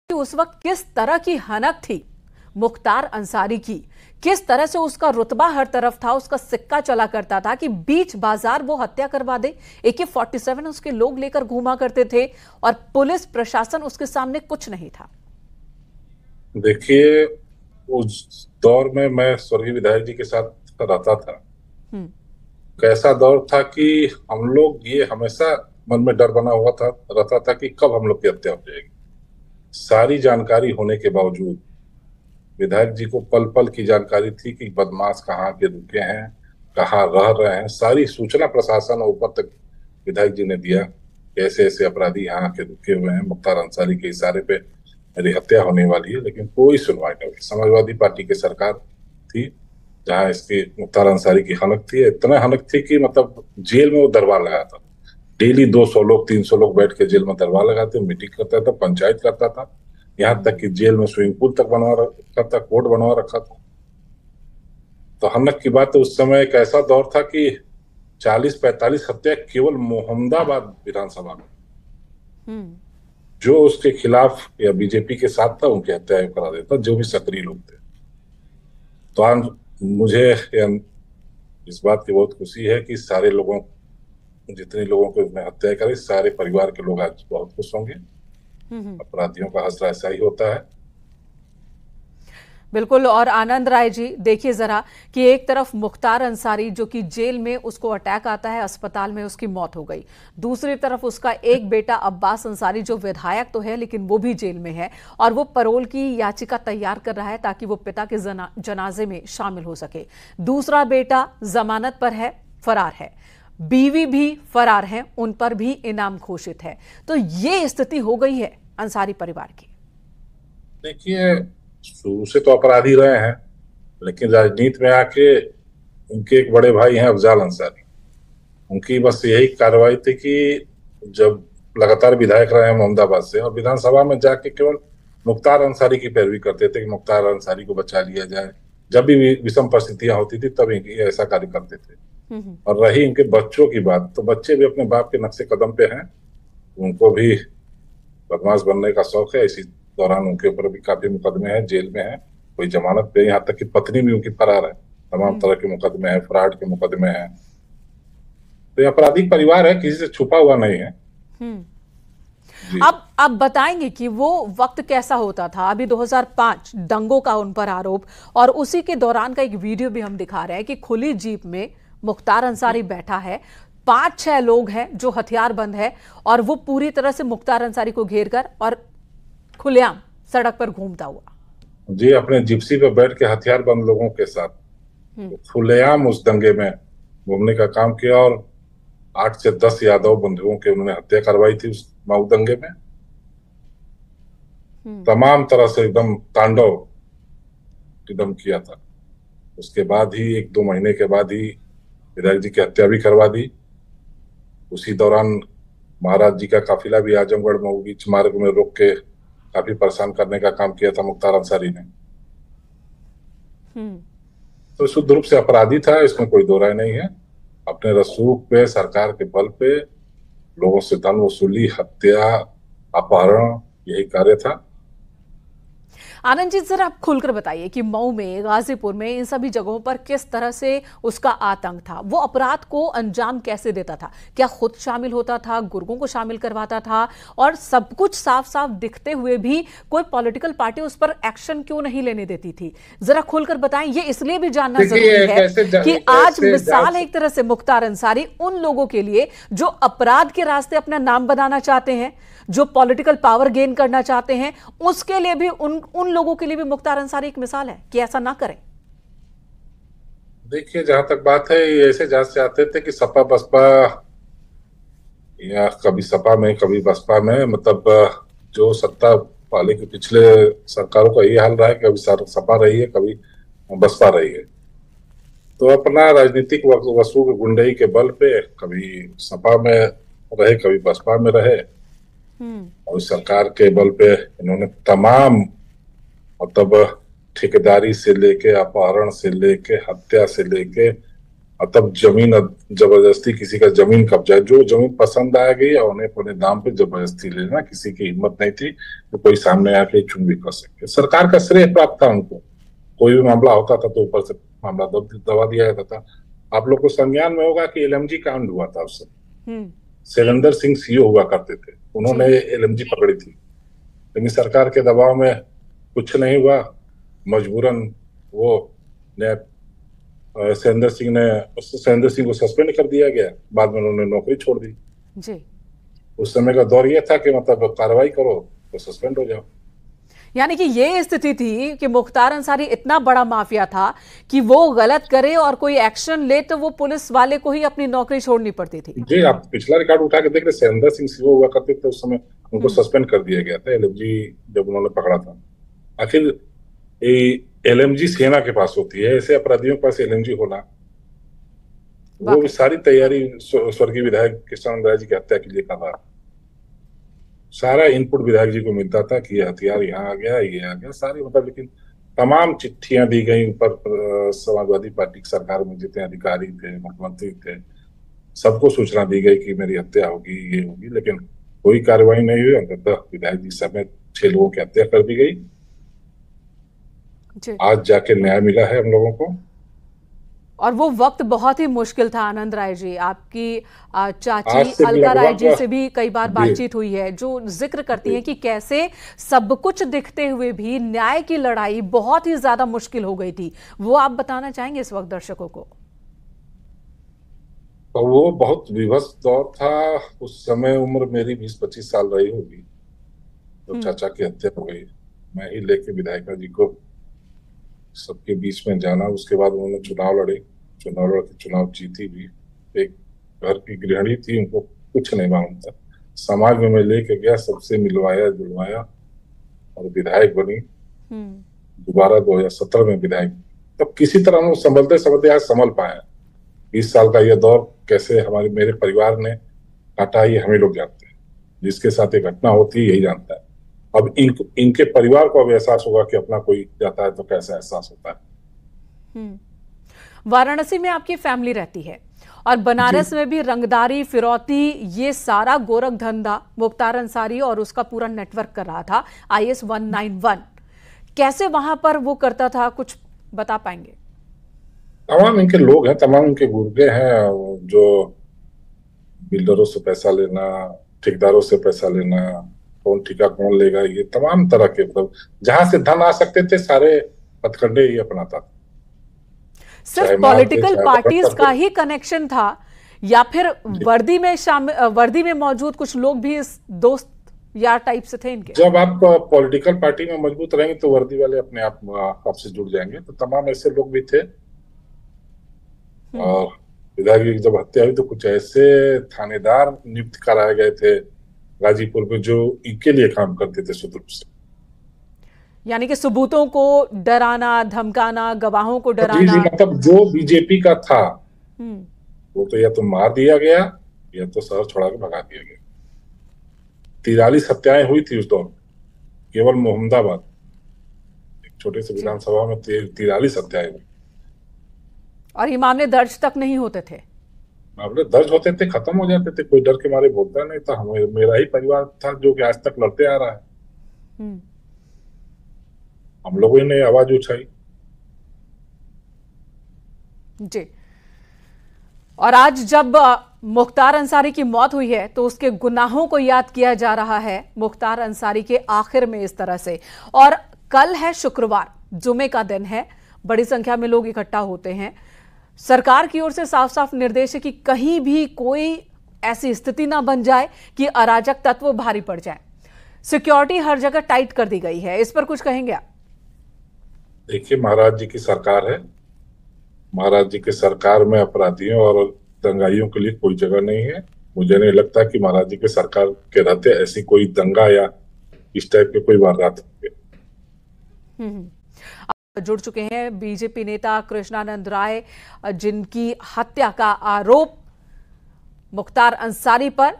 कि उस वक्त किस तरह की हनक थी मुख्तार अंसारी की, किस तरह से उसका रुतबा हर तरफ था, उसका सिक्का चला करता था कि बीच बाजार वो हत्या करवा दे। AK-47 उसके लोग लेकर घूमा करते थे और पुलिस प्रशासन उसके सामने कुछ नहीं था। देखिए, उस दौर में मैं स्वर्गीय विधायक जी के साथ रहता था। कैसा दौर था कि हम लोग ये हमेशा मन में डर बना हुआ था रहता था कि कब हम लोग की हत्या हो जाएगी। सारी जानकारी होने के बावजूद विधायक जी को पल पल की जानकारी थी कि बदमाश कहाँ के रुके हैं, कहाँ रह रहे हैं। सारी सूचना प्रशासन और ऊपर तक विधायक जी ने दिया कि ऐसे ऐसे अपराधी यहाँ के रुके हुए हैं, मुख्तार अंसारी के इशारे पे मेरी हत्या होने वाली है। लेकिन कोई सुनवाई नहीं हुई। समाजवादी पार्टी की सरकार थी जहाँ इसकी मुख्तार अंसारी की हनक थी, इतना हनक थी कि मतलब जेल में वो दरबार लगाया था। डेली 200 लोग 300 लोग बैठ के जेल में दरबार लगाते, मीटिंग करता था, पंचायत करता था। यहाँ तक कि जेल में स्विमिंग पूल तक बनवा रखा था, कोर्ट बनवा रखा था। तो हनक की बात, उस समय एक ऐसा दौर था कि 40-45 हत्या केवल मोहम्मदाबाद विधानसभा में, जो उसके खिलाफ या बीजेपी के साथ था उनकी हत्या करा देता, जो भी सक्रिय लोग थे। तो आज मुझे इस बात की बहुत खुशी है कि सारे लोगों, जितने लोगों को उसने हत्या करी, सारे परिवार के लोग आज बहुत खुश होंगे। अपराधियों का हौसला ऐसा ही होता है। बिल्कुल। और आनंद राय जी, देखिए जरा कि एक तरफ मुख्तार अंसारी जो कि जेल में उसको अटैक आता है, अस्पताल में उसकी मौत हो गई, दूसरी तरफ उसका एक बेटा अब्बास अंसारी जो विधायक तो है लेकिन वो भी जेल में है और वो पैरोल की याचिका तैयार कर रहा है ताकि वो पिता के जनाजे में शामिल हो सके। दूसरा बेटा जमानत पर है, फरार है, बीवी भी फरार है, उन पर भी इनाम घोषित है। तो ये स्थिति हो गई है अंसारी परिवार की। देखिए, शुरू से तो अपराधी रहे हैं, लेकिन राजनीति में आके उनके एक बड़े भाई हैं अफजाल अंसारी, उनकी बस यही कार्रवाई थी कि जब लगातार विधायक रहे हैं मोहम्मदाबाद से, और विधानसभा में जाके केवल मुख्तार अंसारी की पैरवी करते थे कि मुख्तार अंसारी को बचा लिया जाए। जब भी विषम परिस्थितियां होती थी तब इनकी ऐसा कार्य करते थे। और रही इनके बच्चों की बात, तो बच्चे भी अपने बाप के नक्शे कदम पे हैं। उनको भी बदमाश बनने का शौक है। इसी दौरान उनके ऊपर भी काफी मुकदमे हैं, जेल में है, कोई जमानत पे, यहाँ तक कि पत्नी भी उनकी फरार है। तमाम तरह के मुकदमे हैं, फ्रॉड के मुकदमे हैं। तो ये आपराधिक परिवार है, किसी से छुपा हुआ नहीं है। अब आप बताएंगे कि वो वक्त कैसा होता था। अभी 2005 दंगों का उन पर आरोप, और उसी के दौरान का एक वीडियो भी हम दिखा रहे हैं कि खुली जीप में मुख्तार अंसारी बैठा है, 5-6 लोग हैं जो हथियार बंद है और वो पूरी तरह से मुख्तार अंसारी को घेर कर और खुलेआम सड़क पर घूमता हुआ जी, अपने जिप्सी पे बैठ के हथियार बंद लोगों के साथ खुलेआम उस दंगे में घूमने का काम किया। और 8 से 10 यादव बंधुओं की उन्होंने हत्या करवाई थी उस मऊ दंगे में। तमाम तरह से एकदम तांडव एकदम किया था। उसके बाद ही 1-2 महीने के बाद ही विधायक जी की हत्या भी करवा दी। उसी दौरान महाराज जी का काफिला भी आजमगढ़ मऊ बीच मार्ग में रोक के काफी परेशान करने का काम किया था मुख्तार अंसारी ने। तो शुद्ध रूप से अपराधी था, इसमें कोई दो राय नहीं है। अपने रसूख पे, सरकार के बल पे लोगों से धन वसूली, हत्या, अपहरण, यही कार्य था। आनंद जी, जरा आप खुलकर बताइए कि मऊ में, गाजीपुर में, इन सभी जगहों पर किस तरह से उसका आतंक था। वो अपराध को अंजाम कैसे देता था? क्या खुद शामिल होता था, गुर्गों को शामिल करवाता था? और सब कुछ साफ साफ दिखते हुए भी कोई पॉलिटिकल पार्टी उस पर एक्शन क्यों नहीं लेने देती थी? जरा खुलकर बताएं। ये इसलिए भी जानना जरूरी है कि आज मिसाल एक तरह से मुख्तार अंसारी उन लोगों के लिए जो अपराध के रास्ते अपना नाम बनाना चाहते हैं, जो पॉलिटिकल पावर गेन करना चाहते हैं, उसके लिए भी, उन लोगों के लिए भी मुख्तार अंसारी एक मिसाल है कि ऐसा ना करें। देखिए, जहां तक बात है, ये ऐसे जहां से आते थे कि सपा बसपा, या कभी सपा में कभी बसपा में, मतलब जो सत्ता वाले के पिछले सरकारों का ये हाल रहा है कि कभी सपा रही है, कभी बसपा रही है। तो अपना राजनीतिक वसूख गुंडई के बल पे कभी सपा में रहे, कभी बसपा में रहे। और सरकार के बल पे इन्होंने तमाम, मतलब ठेकेदारी से लेके, अपहरण से लेके, हत्या से लेके, और तब जमीन जबरदस्ती किसी का जमीन कब्जा, जो जमीन पसंद आ गई और अपने दाम पे जबरदस्ती लेना, किसी की हिम्मत नहीं थी तो कोई सामने आके चुन भी कर सके। सरकार का श्रेय प्राप्त था उनको, कोई भी मामला होता था तो ऊपर से मामला दबा दिया जाता था। आप लोग को संज्ञान में होगा कि एलएमजी कांड हुआ था उस समय, शैलेंद्र सिंह सीओ हुआ करते थे, उन्होंने एलएमजी पकड़ी थी, लेकिन सरकार के दबाव में कुछ नहीं हुआ, मजबूरन वो शैलेंद्र सिंह को सस्पेंड कर दिया गया, बाद में उन्होंने नौकरी छोड़ दी जी। उस समय का दौर यह था कि मतलब कार्रवाई करो तो सस्पेंड हो जाओ। यानी कि ये स्थिति थी कि मुख्तार अंसारी इतना बड़ा माफिया था कि वो गलत करे और कोई एक्शन ले तो वो पुलिस वाले को ही अपनी नौकरी छोड़नी पड़ती थी। जी, आप पिछला रिकॉर्ड उठा के देख रहे, शैलेंद्र सिंह सीओ हुआ करते थे उस समय, उनको सस्पेंड कर दिया गया था एलएमजी जब उन्होंने पकड़ा था। आखिर एलएमजी सेना के पास होती है, ऐसे अपराधियों के पास एलएमजी होना, वो सारी तैयारी स्वर्गीय विधायक कृष्णानंद राय जी की हत्या के लिए कर रहा, सारा इनपुट विधायक जी को मिलता था कि ये हथियार यहाँ आ गया, ये आ गया, सारी मतलब, लेकिन तमाम चिट्ठियां दी गई ऊपर समाजवादी पार्टी की सरकार में जितने अधिकारी थे, मुख्यमंत्री थे, सबको सूचना दी गई कि मेरी हत्या होगी, ये होगी, लेकिन कोई कार्रवाई नहीं हुई। अंततः विधायक जी समेत 6 लोगों की हत्या कर दी गई। आज जाके न्याय मिला है हम लोगों को। और वो वक्त बहुत ही मुश्किल था आनंद राय जी। आपकी चाची अलका राय जी से भी कई बार बातचीत हुई है, जो जिक्र करती हैं कि कैसे सब कुछ दिखते हुए भी न्याय की लड़ाई बहुत ही ज्यादा मुश्किल हो गई थी। वो आप बताना चाहेंगे इस वक्त दर्शकों को? तो वो बहुत विवश दौर था उस समय, उम्र मेरी 20-25 साल रही होगी तो चाचा की हत्या हो गई। मैं ही लेके विधायिका जी को सबके बीच में जाना, उसके बाद उन्होंने चुनाव लड़े, चुनाव लड़के चुनाव जीती भी। एक घर की गृहिणी थी, उनको कुछ नहीं मालूम था, समाज में मैं लेके गया, सबसे मिलवाया जुलवाया और विधायक बनी। दोबारा 2017 में विधायक, तब किसी तरह हम संभलते संभलते आज संभल पाए। 20 साल का यह दौर कैसे मेरे परिवार ने काटा, ये हमें लोग जानते हैं, जिसके साथ ये घटना होती है यही जानता है। अब इनके परिवार को अब एहसास होगा कि अपना कोई जाता है तो कैसा एहसास होता है। वाराणसी में आपकी फैमिली रहती है और बनारस में भी रंगदारी, फिरौती, ये सारा गोरख धंधा मुख्तार अंसारी और उसका पूरा नेटवर्क कर रहा था IS 191। कैसे वहां पर वो करता था, कुछ बता पाएंगे? तमाम इनके लोग हैं, तमाम इनके गुर्गे हैं, जो बिल्डरों से पैसा लेना, ठेकेदारों से पैसा लेना, कौन ठेका कौन लेगा, ये तमाम तरह के, मतलब जहां से धन आ सकते थे सारे हथकंडे ये अपनाता था। सिर्फ पॉलिटिकल पार्टीज का ही कनेक्शन था या फिर वर्दी में मौजूद कुछ लोग भी इस दोस्त यार टाइप से थे इनके? जब आप पॉलिटिकल पार्टी में मजबूत रहेंगे तो वर्दी वाले अपने आप आपसे जुड़ जाएंगे, तो तमाम ऐसे लोग भी थे। और विधायक जी की जब हत्या हुई तो कुछ ऐसे थानेदार नियुक्त कराए गए थे गाजीपुर में जो इनके लिए काम करते थे शुरू से। यानी कि सबूतों को डराना, धमकाना, गवाहों को डराना। जी, मतलब जो बीजेपी का था वो तो या तो मार दिया गया या तो शहर छोड़ा के भगा दिया गया। 43 हत्याएं हुई थी उस दौर में, केवल मोहम्मदाबाद एक छोटे से विधानसभा में 43 हत्याएं हुई। और ये मामले दर्ज तक नहीं होते थे? मामले दर्ज होते थे, खत्म हो जाते थे, कोई डर के मारे बोलता नहीं था। मेरा ही परिवार था जो कि आज तक लड़ते आ रहा है, हम लोगों ने आवाज उठाई जी। और आज जब मुख्तार अंसारी की मौत हुई है तो उसके गुनाहों को याद किया जा रहा है मुख्तार अंसारी के आखिर में इस तरह से। और कल है शुक्रवार, जुमे का दिन है, बड़ी संख्या में लोग इकट्ठा होते हैं। सरकार की ओर से साफ साफ निर्देश है कि कहीं भी कोई ऐसी स्थिति ना बन जाए कि अराजक तत्व भारी पड़ जाए। सिक्योरिटी हर जगह टाइट कर दी गई है, इस पर कुछ कहेंगे आप? देखिए, महाराज जी की सरकार है, महाराज जी की सरकार में अपराधियों और दंगाइयों के लिए कोई जगह नहीं है। मुझे नहीं लगता कि महाराज जी की सरकार के रहते ऐसी कोई दंगा या इस टाइप के कोई वारदात होंगे। जुड़ चुके हैं बीजेपी नेता कृष्णानंद राय, जिनकी हत्या का आरोप मुख्तार अंसारी पर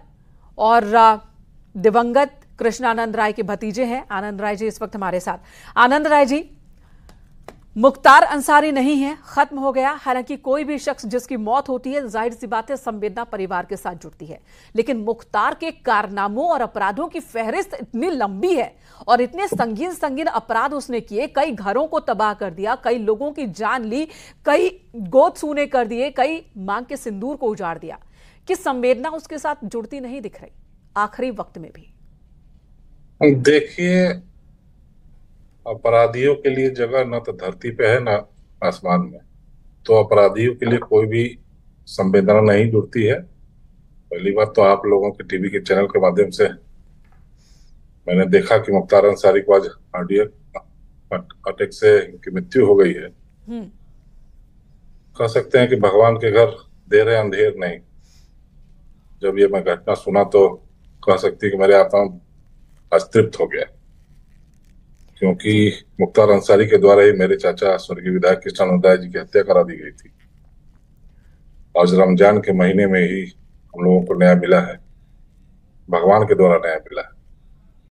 और दिवंगत कृष्णानंद राय के भतीजे हैं। आनंद राय जी इस वक्त हमारे साथ। आनंद राय जी, मुख्तार अंसारी नहीं है, खत्म हो गया। हालांकि कोई भी शख्स जिसकी मौत होती है, जाहिर सी बात है संवेदना परिवार के साथ जुड़ती है, लेकिन मुख्तार के कारनामों और अपराधों की फहरिस्त इतनी लंबी है और इतने संगीन संगीन अपराध उसने किए। कई घरों को तबाह कर दिया, कई लोगों की जान ली, कई गोद सूने कर दिए, कई मांग के सिंदूर को उजाड़ दिया, कि संवेदना उसके साथ जुड़ती नहीं दिख रही आखिरी वक्त में भी। देखिए, अपराधियों के लिए जगह न तो धरती पे है, न आसमान में। तो अपराधियों के लिए कोई भी संवेदना नहीं जुड़ती है। पहली बात तो आप लोगों के टीवी के चैनल के माध्यम से मैंने देखा कि मुख्तार अंसारी को आज कार्डियक अटैक से इनकी मृत्यु हो गई है। कह सकते हैं कि भगवान के घर देर है अंधेर नहीं। जब ये मैं घटना सुना तो कह सकती है कि मेरे आत्मा अस्तृप्त हो गया, क्योंकि मुख्तार अंसारी के द्वारा ही मेरे चाचा स्वर्गीय विधायक कृष्णानंद राय जी की हत्या करा दी गई थी। आज रमजान के महीने में ही हम लोगों को न्याय मिला है, भगवान के द्वारा न्याय मिला है।